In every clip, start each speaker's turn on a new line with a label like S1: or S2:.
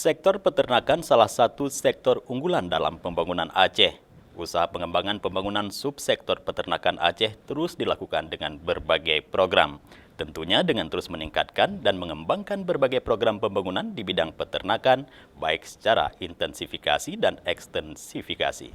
S1: Sektor peternakan salah satu sektor unggulan dalam pembangunan Aceh. Usaha pengembangan pembangunan subsektor peternakan Aceh terus dilakukan dengan berbagai program. Tentunya dengan terus meningkatkan dan mengembangkan berbagai program pembangunan di bidang peternakan, baik secara intensifikasi dan ekstensifikasi.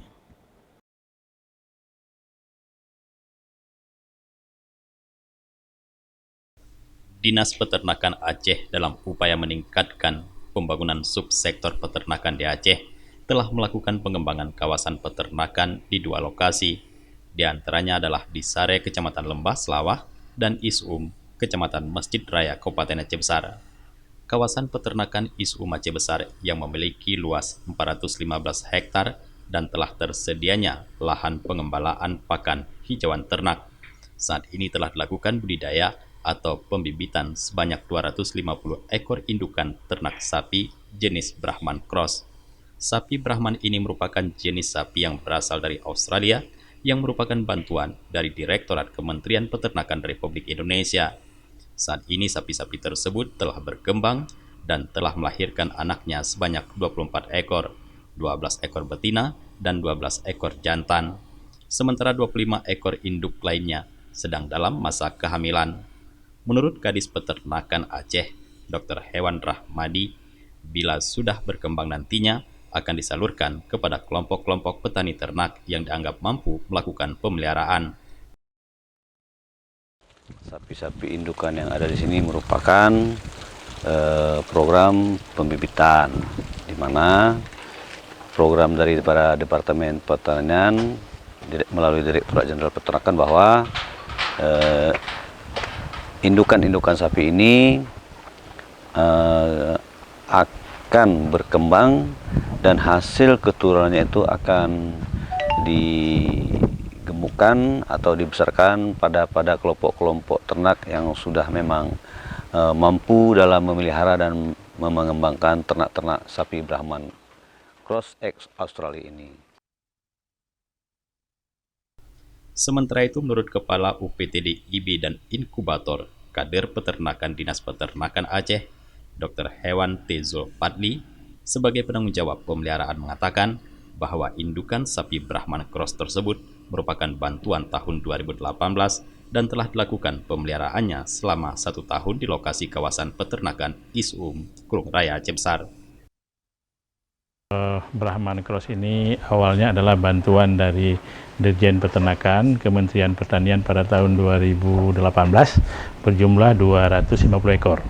S1: Dinas Peternakan Aceh dalam upaya meningkatkan pembangunan subsektor peternakan di Aceh telah melakukan pengembangan kawasan peternakan di dua lokasi. Di antaranya adalah di Sare, Kecamatan Lembah Selawah, dan Isum, Kecamatan Masjid Raya, Kabupaten Aceh Besar. Kawasan peternakan Isum Aceh Besar yang memiliki luas 415 hektar dan telah tersedianya lahan pengembalaan pakan hijauan ternak. Saat ini telah dilakukan budidaya atau pembibitan sebanyak 250 ekor indukan ternak sapi jenis Brahman Cross. Sapi Brahman ini merupakan jenis sapi yang berasal dari Australia yang merupakan bantuan dari Direktorat Kementerian Peternakan Republik Indonesia. Saat ini sapi-sapi tersebut telah berkembang dan telah melahirkan anaknya sebanyak 24 ekor, 12 ekor betina dan 12 ekor jantan. Sementara 25 ekor induk lainnya sedang dalam masa kehamilan. Menurut Kadis Peternakan Aceh, Dr. Hewan Rahmadi, bila sudah berkembang nantinya akan disalurkan kepada kelompok-kelompok petani ternak yang dianggap mampu melakukan pemeliharaan.
S2: Sapi-sapi indukan yang ada di sini merupakan program pembibitan, di mana program dari para Departemen Pertanian melalui Direktorat Jenderal Peternakan bahwa indukan-indukan sapi ini akan berkembang dan hasil keturunannya itu akan digemukkan atau dibesarkan pada kelompok-kelompok ternak yang sudah memang mampu dalam memelihara dan mengembangkan ternak-ternak sapi Brahman Cross X Australia ini.
S1: Sementara itu, menurut Kepala UPTD IB dan Inkubator Kader Peternakan Dinas Peternakan Aceh, Dr. Hewan Tezo Padli, sebagai penanggung jawab pemeliharaan mengatakan bahwa indukan sapi Brahman Cross tersebut merupakan bantuan tahun 2018 dan telah dilakukan pemeliharaannya selama 1 tahun di lokasi kawasan peternakan Isum, Kurung Raya, Aceh Besar.
S3: Brahman Cross ini awalnya adalah bantuan dari Dirjen Peternakan Kementerian Pertanian pada tahun 2018 berjumlah 250 ekor.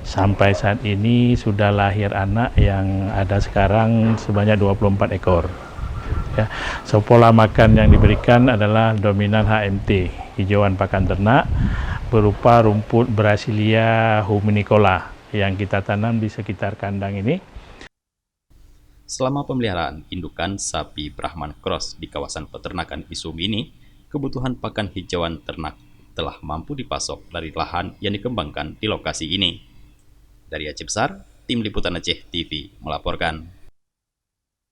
S3: Sampai saat ini sudah lahir anak yang ada sekarang sebanyak 24 ekor. Ya, so pola makan yang diberikan adalah dominan HMT, hijauan pakan ternak, berupa rumput Brasilia huminicola yang kita tanam di sekitar kandang ini.
S1: Selama pemeliharaan indukan sapi Brahman Cross di kawasan peternakan Isum ini, kebutuhan pakan hijauan ternak telah mampu dipasok dari lahan yang dikembangkan di lokasi ini. Dari Aceh Besar, Tim Liputan Aceh TV melaporkan.